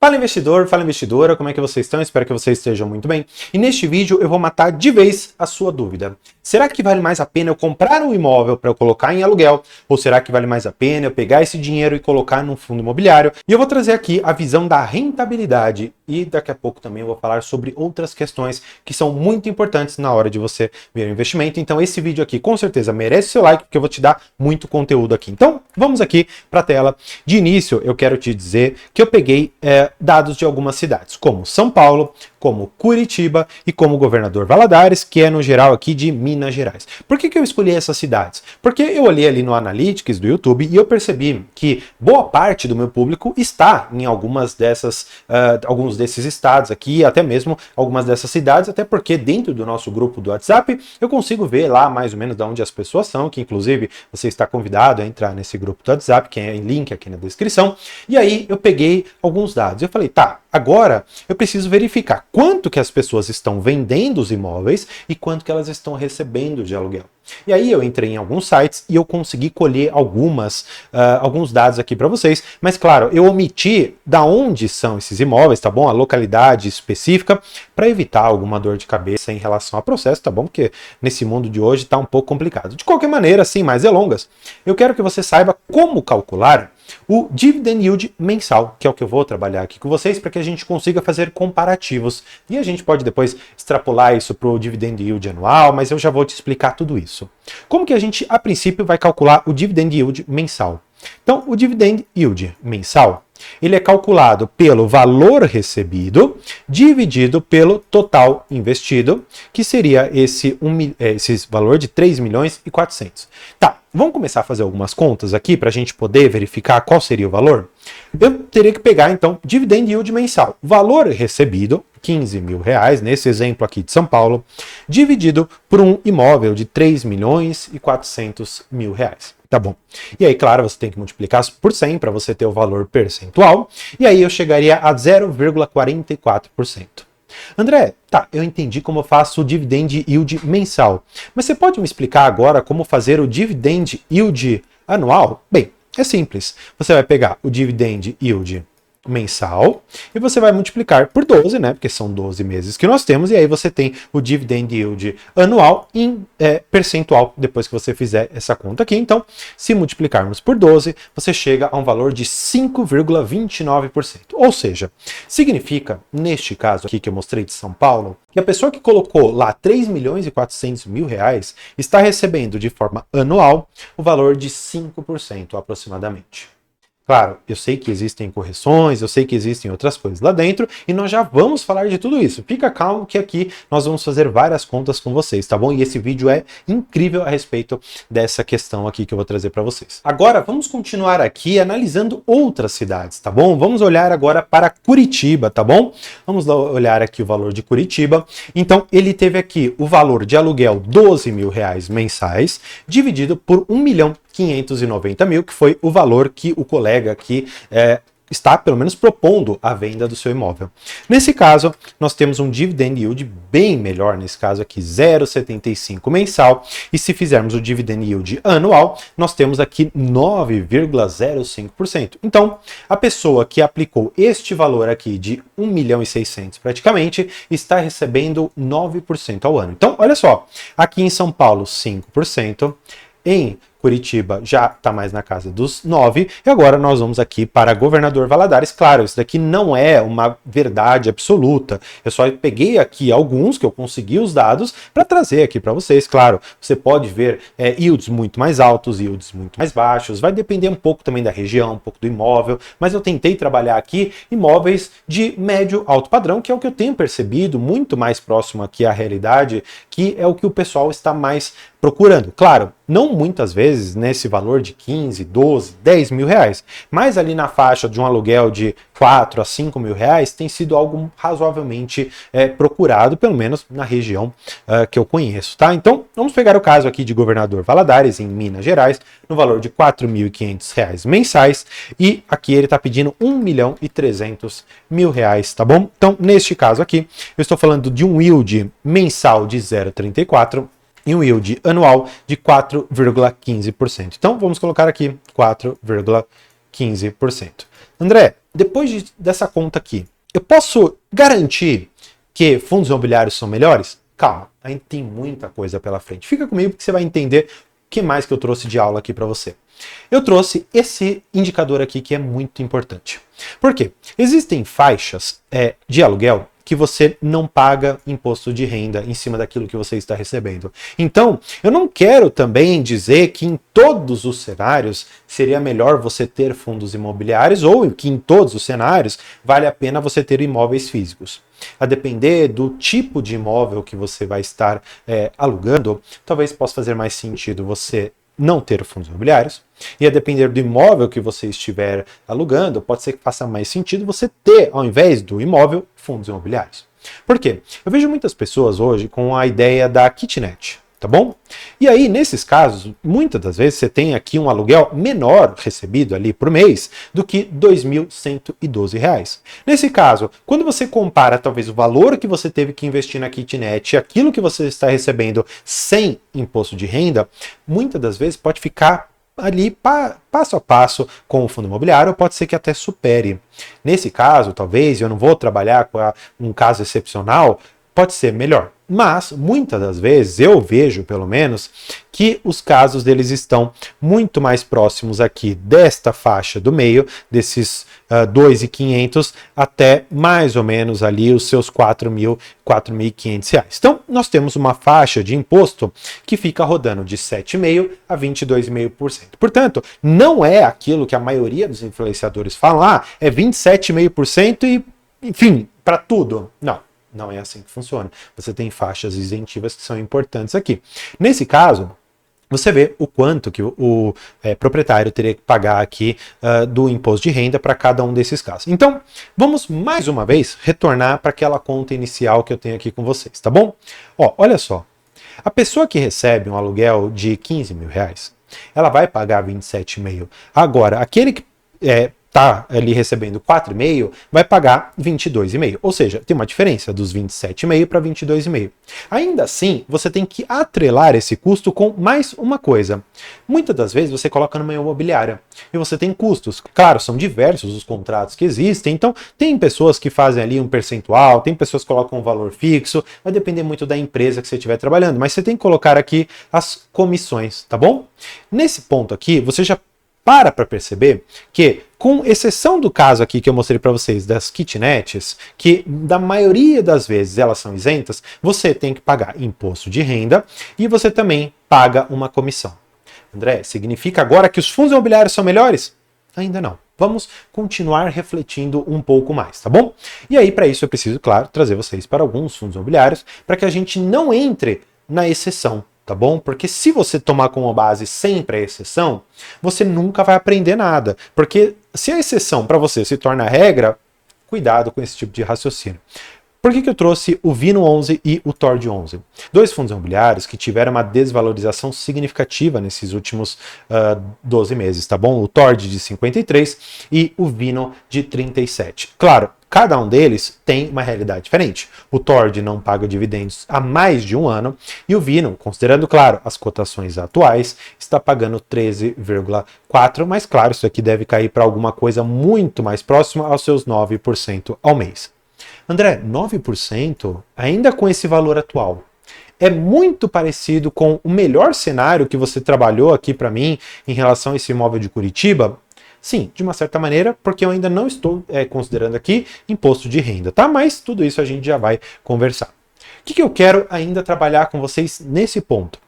Fala investidor, fala investidora, como é que vocês estão? Espero que vocês estejam muito bem. E neste vídeo eu vou matar de vez a sua dúvida. Será que vale mais a pena eu comprar um imóvel para eu colocar em aluguel? Ou será que vale mais a pena eu pegar esse dinheiro e colocar num fundo imobiliário? E eu vou trazer aqui a visão da rentabilidade e daqui a pouco também eu vou falar sobre outras questões que são muito importantes na hora de você ver o investimento. Então esse vídeo aqui com certeza merece seu like, porque eu vou te dar muito conteúdo aqui. Então vamos aqui para a tela. De início eu quero te dizer que eu peguei dados de algumas cidades, como São Paulo, como Curitiba e como Governador Valadares, que é no geral aqui de Minas Gerais. Por que eu escolhi essas cidades? Porque eu olhei ali no Analytics do YouTube e eu percebi que boa parte do meu público está em alguns desses estados aqui, até mesmo algumas dessas cidades, até porque dentro do nosso grupo do WhatsApp eu consigo ver lá mais ou menos de onde as pessoas são, que inclusive você está convidado a entrar nesse grupo do WhatsApp, que é em link aqui na descrição. E aí eu peguei alguns dados. Eu falei, tá, agora eu preciso verificar quanto que as pessoas estão vendendo os imóveis e quanto que elas estão recebendo de aluguel. E aí eu entrei em alguns sites e eu consegui colher alguns dados aqui para vocês, mas claro, eu omiti da onde são esses imóveis, tá bom? A localidade específica, para evitar alguma dor de cabeça em relação ao processo, tá bom? Porque nesse mundo de hoje tá um pouco complicado. De qualquer maneira, sem mais delongas, eu quero que você saiba como calcular o dividend yield mensal, que é o que eu vou trabalhar aqui com vocês, para que a gente consiga fazer comparativos. E a gente pode depois extrapolar isso para o dividend yield anual, mas eu já vou te explicar tudo isso. Como que a gente, a princípio, vai calcular o dividend yield mensal? Então, o dividend yield mensal, ele é calculado pelo valor recebido dividido pelo total investido, que seria esse valor de 3 milhões e 400. Tá, vamos começar a fazer algumas contas aqui para a gente poder verificar qual seria o valor? Eu teria que pegar, então, dividend yield mensal, valor recebido, 15 mil reais, nesse exemplo aqui de São Paulo, dividido por um imóvel de 3 milhões e 400 mil reais. Tá bom. E aí, claro, você tem que multiplicar por 100 para você ter o valor percentual. E aí eu chegaria a 0,44%. André, tá, eu entendi como eu faço o dividend yield mensal. Mas você pode me explicar agora como fazer o dividend yield anual? Bem, é simples. Você vai pegar o dividend yield mensal e você vai multiplicar por 12, né? Porque são 12 meses que nós temos, e aí você tem o dividend yield anual em percentual depois que você fizer essa conta aqui. Então, se multiplicarmos por 12, você chega a um valor de 5,29%. Ou seja, significa, neste caso aqui que eu mostrei de São Paulo, que a pessoa que colocou lá 3 milhões e 400 mil reais está recebendo de forma anual o valor de 5% aproximadamente. Claro, eu sei que existem correções, eu sei que existem outras coisas lá dentro e nós já vamos falar de tudo isso. Fica calmo que aqui nós vamos fazer várias contas com vocês, tá bom? E esse vídeo é incrível a respeito dessa questão aqui que eu vou trazer para vocês. Agora, vamos continuar aqui analisando outras cidades, tá bom? Vamos olhar agora para Curitiba, tá bom? Vamos olhar aqui o valor de Curitiba. Então, ele teve aqui o valor de aluguel 12 mil reais mensais, dividido por 1.590 mil, que foi o valor que o colega aqui está, pelo menos, propondo a venda do seu imóvel. Nesse caso, nós temos um dividend yield bem melhor, nesse caso aqui 0,75 mensal, e se fizermos o dividend yield anual, nós temos aqui 9,05%. Então, a pessoa que aplicou este valor aqui de 1.600.000 praticamente, está recebendo 9% ao ano. Então, olha só, aqui em São Paulo 5%, em Curitiba já está mais na casa dos 9%, e agora nós vamos aqui para Governador Valadares. Claro, isso daqui não é uma verdade absoluta, eu só peguei aqui alguns que eu consegui os dados para trazer aqui para vocês. Claro, você pode ver yields muito mais altos, yields muito mais baixos, vai depender um pouco também da região, um pouco do imóvel, mas eu tentei trabalhar aqui imóveis de médio alto padrão, que é o que eu tenho percebido, muito mais próximo aqui à realidade, que é o que o pessoal está mais procurando. Claro, não muitas vezes nesse valor de 15, 12, 10 mil reais, mas ali na faixa de um aluguel de 4 a 5 mil reais tem sido algo razoavelmente procurado, pelo menos na região que eu conheço, tá? Então, vamos pegar o caso aqui de Governador Valadares, em Minas Gerais, no valor de 4.500 reais mensais, e aqui ele está pedindo 1.300.000 reais, tá bom? Então, neste caso aqui, eu estou falando de um yield mensal de 0,34 e um yield anual de 4,15%. Então, vamos colocar aqui 4,15%. André, dessa conta aqui, eu posso garantir que fundos imobiliários são melhores? Calma, ainda tem muita coisa pela frente. Fica comigo que você vai entender o que mais que eu trouxe de aula aqui para você. Eu trouxe esse indicador aqui que é muito importante. Por quê? Existem faixas de aluguel que você não paga imposto de renda em cima daquilo que você está recebendo. Então, eu não quero também dizer que em todos os cenários seria melhor você ter fundos imobiliários ou que em todos os cenários vale a pena você ter imóveis físicos. A depender do tipo de imóvel que você vai estar alugando, talvez possa fazer mais sentido você não ter fundos imobiliários, e a depender do imóvel que você estiver alugando, pode ser que faça mais sentido você ter, ao invés do imóvel, fundos imobiliários. Por quê? Eu vejo muitas pessoas hoje com a ideia da kitnet, tá bom? E aí, nesses casos, muitas das vezes você tem aqui um aluguel menor recebido ali por mês do que R$ 2.112. Nesse caso, quando você compara talvez o valor que você teve que investir na kitnet e aquilo que você está recebendo sem imposto de renda, muitas das vezes pode ficar ali passo a passo com o fundo imobiliário, pode ser que até supere. Nesse caso, talvez, eu não vou trabalhar com um caso excepcional, pode ser melhor. Mas, muitas das vezes, eu vejo, pelo menos, que os casos deles estão muito mais próximos aqui desta faixa do meio, desses 2.500 até mais ou menos ali os seus R$ 4.500. Então, nós temos uma faixa de imposto que fica rodando de 7,5% a 22,5%. Portanto, não é aquilo que a maioria dos influenciadores falam, é 27,5% e, enfim, para tudo. Não. Não é assim que funciona. Você tem faixas isentivas que são importantes aqui. Nesse caso, você vê o quanto que o proprietário teria que pagar aqui do imposto de renda para cada um desses casos. Então, vamos mais uma vez retornar para aquela conta inicial que eu tenho aqui com vocês, tá bom? Ó, olha só. A pessoa que recebe um aluguel de R$ 15.000, ela vai pagar 27,5. Agora, aquele que está ali recebendo 4,5, vai pagar 22,5. Ou seja, tem uma diferença dos 27,5 para 22,5. Ainda assim, você tem que atrelar esse custo com mais uma coisa. Muitas das vezes você coloca numa imobiliária e você tem custos. Claro, são diversos os contratos que existem, então tem pessoas que fazem ali um percentual, tem pessoas que colocam um valor fixo, vai depender muito da empresa que você estiver trabalhando, mas você tem que colocar aqui as comissões, tá bom? Nesse ponto aqui, você já para perceber que, com exceção do caso aqui que eu mostrei para vocês das kitnets, que da maioria das vezes elas são isentas, você tem que pagar imposto de renda e você também paga uma comissão. André, significa agora que os fundos imobiliários são melhores? Ainda não. Vamos continuar refletindo um pouco mais, tá bom? E aí, para isso, eu preciso, claro, trazer vocês para alguns fundos imobiliários para que a gente não entre na exceção. Tá bom? Porque se você tomar como base sempre a exceção, você nunca vai aprender nada. Porque se a exceção para você se torna a regra, cuidado com esse tipo de raciocínio. Por que eu trouxe o Vino 11 e o Tord 11? Dois fundos imobiliários que tiveram uma desvalorização significativa nesses últimos 12 meses, tá bom? O Tord de 53 e o Vino de 37. Claro, cada um deles tem uma realidade diferente. O Tord não paga dividendos há mais de um ano e o Vino, considerando, claro, as cotações atuais, está pagando 13,4%, mas claro, isso aqui deve cair para alguma coisa muito mais próxima aos seus 9% ao mês. André, 9% ainda com esse valor atual é muito parecido com o melhor cenário que você trabalhou aqui para mim em relação a esse imóvel de Curitiba? Sim, de uma certa maneira, porque eu ainda não estou considerando aqui imposto de renda, tá? Mas tudo isso a gente já vai conversar. O que eu quero ainda trabalhar com vocês nesse ponto?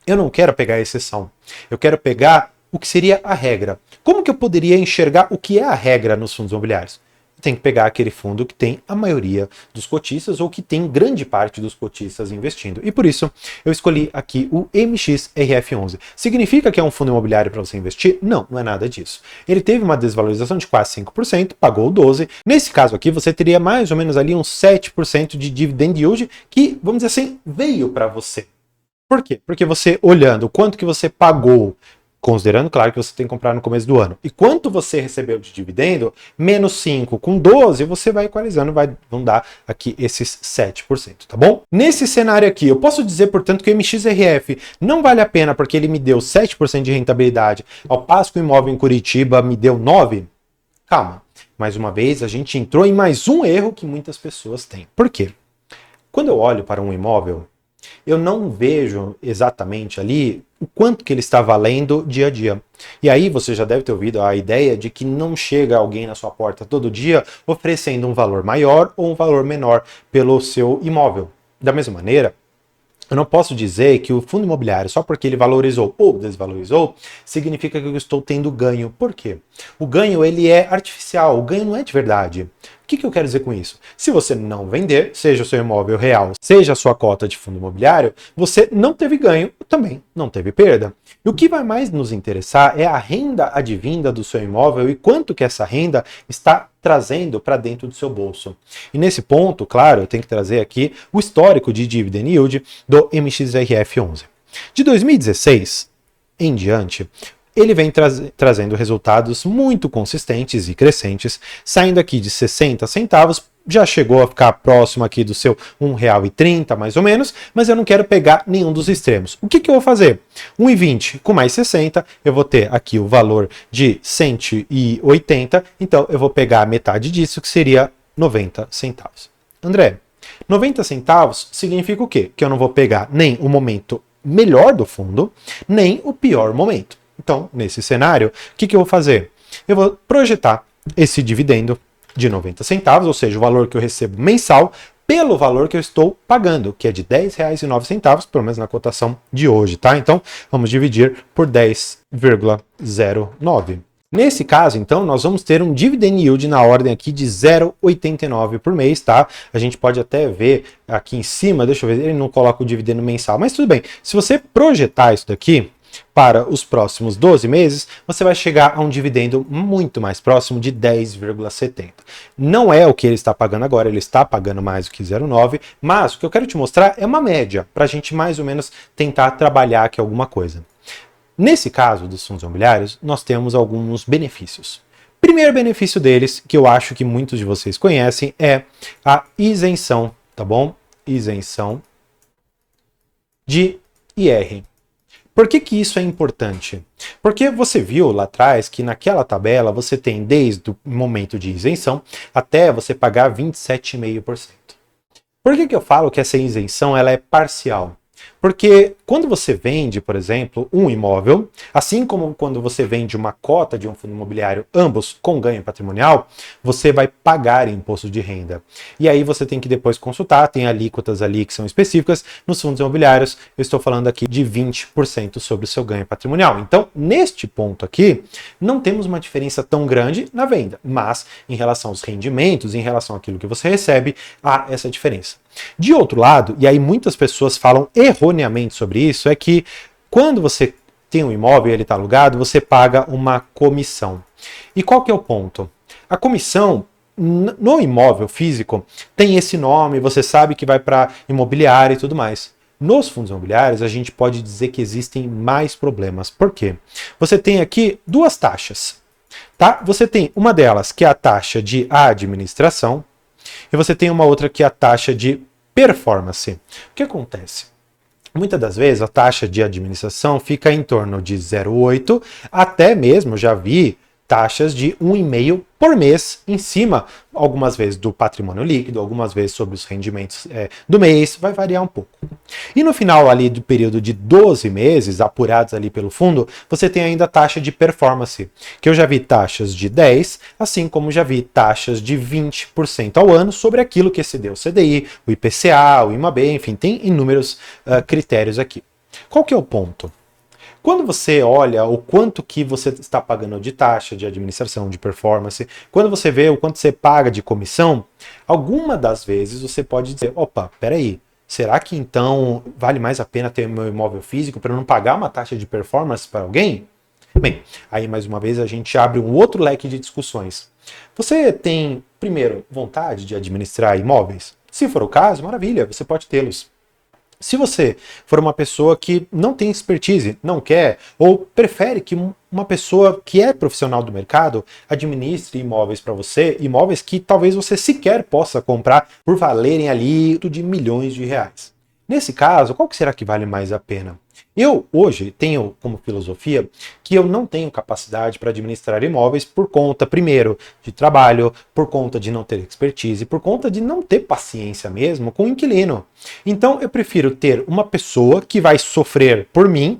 Eu não quero pegar a exceção, eu quero pegar o que seria a regra. Como que eu poderia enxergar o que é a regra nos fundos imobiliários? Tem que pegar aquele fundo que tem a maioria dos cotistas ou que tem grande parte dos cotistas investindo. E por isso eu escolhi aqui o MXRF11. Significa que é um fundo imobiliário para você investir? Não, não é nada disso. Ele teve uma desvalorização de quase 5%, pagou 12%. Nesse caso aqui você teria mais ou menos ali uns 7% de dividend yield que, vamos dizer assim, veio para você. Por quê? Porque você olhando quanto que você pagou, considerando, claro, que você tem que comprar no começo do ano. E quanto você recebeu de dividendo, menos 5 com 12, você vai equalizando, vão dar aqui esses 7%, tá bom? Nesse cenário aqui, eu posso dizer, portanto, que o MXRF não vale a pena porque ele me deu 7% de rentabilidade, ao passo que o imóvel em Curitiba me deu 9%? Calma. mais uma vez, a gente entrou em mais um erro que muitas pessoas têm. Por quê? Quando eu olho para um imóvel, eu não vejo exatamente ali o quanto que ele está valendo dia a dia. E aí você já deve ter ouvido a ideia de que não chega alguém na sua porta todo dia oferecendo um valor maior ou um valor menor pelo seu imóvel. Da mesma maneira, eu não posso dizer que o fundo imobiliário, só porque ele valorizou ou desvalorizou, significa que eu estou tendo ganho. Por quê? O ganho ele é artificial, o ganho não é de verdade. O que eu quero dizer com isso? Se você não vender, seja o seu imóvel real, seja a sua cota de fundo imobiliário, você não teve ganho, também não teve perda. E o que vai mais nos interessar é a renda advinda do seu imóvel e quanto que essa renda está trazendo para dentro do seu bolso. E nesse ponto, claro, eu tenho que trazer aqui o histórico de dividend yield do MXRF11. De 2016 em diante, ele vem trazendo resultados muito consistentes e crescentes, saindo aqui de 60 centavos, já chegou a ficar próximo aqui do seu R$1,30 mais ou menos, mas eu não quero pegar nenhum dos extremos. O que eu vou fazer? 1,20 com mais 60, eu vou ter aqui o valor de 180, então eu vou pegar a metade disso, que seria 90 centavos. André, 90 centavos significa o quê? Que eu não vou pegar nem o momento melhor do fundo, nem o pior momento. Então, nesse cenário, o que eu vou fazer? Eu vou projetar esse dividendo de 90 centavos, ou seja, o valor que eu recebo mensal, pelo valor que eu estou pagando, que é de R$10,09, pelo menos na cotação de hoje, tá? Então, vamos dividir por 10,09. Nesse caso, então, nós vamos ter um dividend yield na ordem aqui de 0,89 por mês, tá? A gente pode até ver aqui em cima, deixa eu ver, ele não coloca o dividendo mensal, mas tudo bem. Se você projetar isso daqui para os próximos 12 meses, você vai chegar a um dividendo muito mais próximo de 10,70. Não é o que ele está pagando agora, ele está pagando mais do que 0,9, mas o que eu quero te mostrar é uma média, para a gente mais ou menos tentar trabalhar aqui alguma coisa. Nesse caso dos fundos imobiliários, nós temos alguns benefícios. Primeiro benefício deles, que eu acho que muitos de vocês conhecem, é a isenção, tá bom? Isenção de IR. Por que isso é importante? Porque você viu lá atrás que naquela tabela você tem desde o momento de isenção até você pagar 27,5%. Por que eu falo que essa isenção ela é parcial? Porque quando você vende, por exemplo, um imóvel, assim como quando você vende uma cota de um fundo imobiliário, ambos com ganho patrimonial, você vai pagar imposto de renda. E aí você tem que depois consultar, tem alíquotas ali que são específicas. Nos fundos imobiliários, eu estou falando aqui de 20% sobre o seu ganho patrimonial. Então, neste ponto aqui, não temos uma diferença tão grande na venda, mas em relação aos rendimentos, em relação àquilo que você recebe, há essa diferença. De outro lado, e aí muitas pessoas falam erroneamente sobre isso, é que quando você tem um imóvel e ele está alugado, você paga uma comissão. E qual que é o ponto? A comissão no imóvel físico tem esse nome, você sabe que vai para imobiliária e tudo mais. Nos fundos imobiliários, a gente pode dizer que existem mais problemas. Por quê? Você tem aqui duas taxas, tá? Você tem uma delas que é a taxa de administração, e você tem uma outra que é a taxa de performance. O que acontece? Muitas das vezes a taxa de administração fica em torno de 0,8 até mesmo, já vi taxas de 1,5 por mês em cima, algumas vezes do patrimônio líquido, algumas vezes sobre os rendimentos do mês, vai variar um pouco. E no final ali do período de 12 meses, apurados ali pelo fundo, você tem ainda a taxa de performance, que eu já vi taxas de 10%, assim como já vi taxas de 20% ao ano sobre aquilo que excedeu o CDI, o IPCA, o IMAB, enfim, tem inúmeros critérios aqui. Qual que é o ponto? Quando você olha o quanto que você está pagando de taxa, de administração, de performance, quando você vê o quanto você paga de comissão, alguma das vezes você pode dizer, opa, peraí, será que então vale mais a pena ter meu imóvel físico para eu não pagar uma taxa de performance para alguém? Bem, aí mais uma vez a gente abre um outro leque de discussões. Você tem, primeiro, vontade de administrar imóveis? Se for o caso, maravilha, você pode tê-los. Se você for uma pessoa que não tem expertise, não quer, ou prefere que uma pessoa que é profissional do mercado administre imóveis para você, imóveis que talvez você sequer possa comprar por valerem ali de milhões de reais. Nesse caso, qual que será que vale mais a pena? Eu, hoje, tenho como filosofia que eu não tenho capacidade para administrar imóveis por conta, primeiro, de trabalho, por conta de não ter expertise, por conta de não ter paciência mesmo com o inquilino. Então, eu prefiro ter uma pessoa que vai sofrer por mim,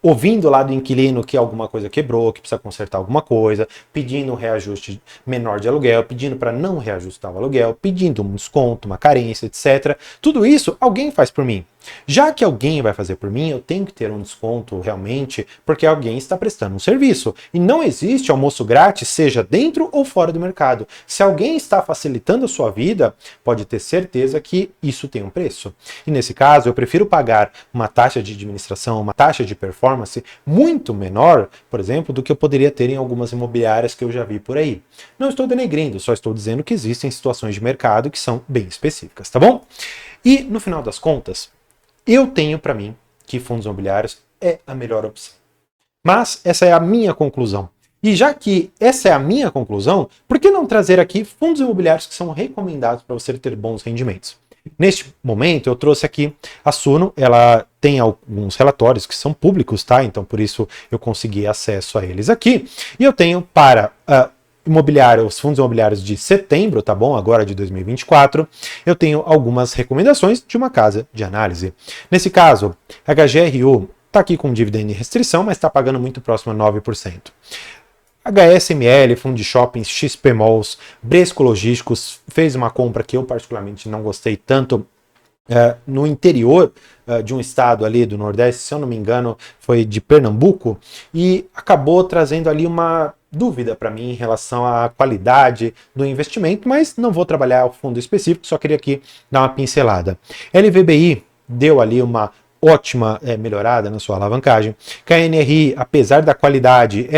ouvindo lá do inquilino que alguma coisa quebrou, que precisa consertar alguma coisa, pedindo um reajuste menor de aluguel, pedindo para não reajustar o aluguel, pedindo um desconto, uma carência, etc. Tudo isso alguém faz por mim. Já que alguém vai fazer por mim, eu tenho que ter um desconto realmente, porque alguém está prestando um serviço. E não existe almoço grátis, seja dentro ou fora do mercado. Se alguém está facilitando a sua vida, pode ter certeza que isso tem um preço. E nesse caso, eu prefiro pagar uma taxa de administração, uma taxa de performance muito menor, por exemplo, do que eu poderia ter em algumas imobiliárias que eu já vi por aí. Não estou denegrindo, só estou dizendo que existem situações de mercado que são bem específicas, tá bom? E no final das contas, eu tenho para mim que fundos imobiliários é a melhor opção. Mas essa é a minha conclusão. E já que essa é a minha conclusão, por que não trazer aqui fundos imobiliários que são recomendados para você ter bons rendimentos? Neste momento, eu trouxe aqui a Suno, ela tem alguns relatórios que são públicos, tá? Então, por isso, eu consegui acesso a eles aqui. E eu tenho para os fundos imobiliários de setembro, tá bom? Agora de 2024, eu tenho algumas recomendações de uma casa de análise. Nesse caso, a HGRU está aqui com dívida em restrição, mas está pagando muito próximo a 9%. HSML, Fundo de Shoppings, XP Malls, Bresco Logísticos, fez uma compra que eu particularmente não gostei tanto no interior de um estado ali do Nordeste, se eu não me engano, foi de Pernambuco, e acabou trazendo ali uma dúvida para mim em relação à qualidade do investimento, mas não vou trabalhar o fundo específico, só queria aqui dar uma pincelada. LVBI deu ali uma ótima melhorada na sua alavancagem. KNRI, apesar da qualidade,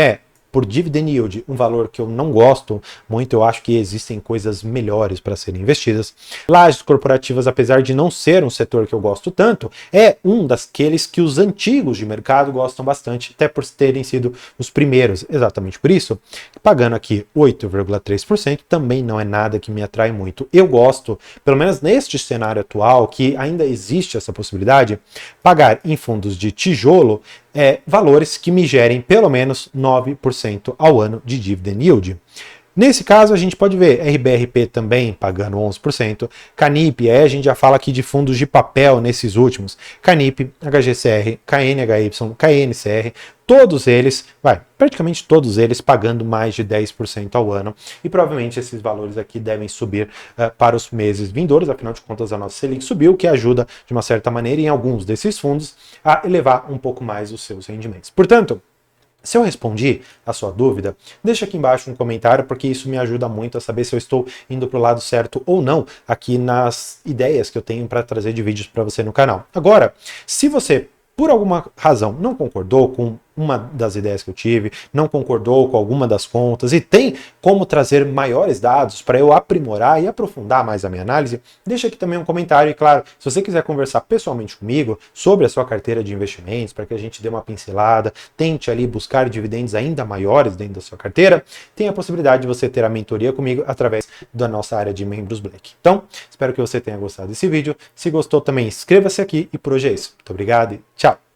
por dividend yield, um valor que eu não gosto muito, eu acho que existem coisas melhores para serem investidas. Lajes corporativas, apesar de não ser um setor que eu gosto tanto, é um daqueles que os antigos de mercado gostam bastante, até por terem sido os primeiros, exatamente por isso, pagando aqui 8,3%, também não é nada que me atrai muito. Eu gosto, pelo menos neste cenário atual, que ainda existe essa possibilidade, pagar em fundos de tijolo valores que me gerem pelo menos 9% ao ano de dividend yield. Nesse caso, a gente pode ver RBRP também pagando 11%, Canip, a gente já fala aqui de fundos de papel nesses últimos, Canip, HGCR, KNHY, KNCR, todos eles, praticamente todos eles pagando mais de 10% ao ano, e provavelmente esses valores aqui devem subir para os meses vindouros, afinal de contas a nossa Selic subiu, que ajuda de uma certa maneira em alguns desses fundos a elevar um pouco mais os seus rendimentos. Portanto, se eu respondi a sua dúvida, deixa aqui embaixo um comentário, porque isso me ajuda muito a saber se eu estou indo para o lado certo ou não aqui nas ideias que eu tenho para trazer de vídeos para você no canal. Agora, se você, por alguma razão, não concordou com uma das ideias que eu tive, não concordou com alguma das contas e tem como trazer maiores dados para eu aprimorar e aprofundar mais a minha análise, deixa aqui também um comentário e, claro, se você quiser conversar pessoalmente comigo sobre a sua carteira de investimentos, para que a gente dê uma pincelada, tente ali buscar dividendos ainda maiores dentro da sua carteira, tem a possibilidade de você ter a mentoria comigo através da nossa área de membros Black. Então, espero que você tenha gostado desse vídeo. Se gostou também, inscreva-se aqui e por hoje é isso. Muito obrigado e tchau!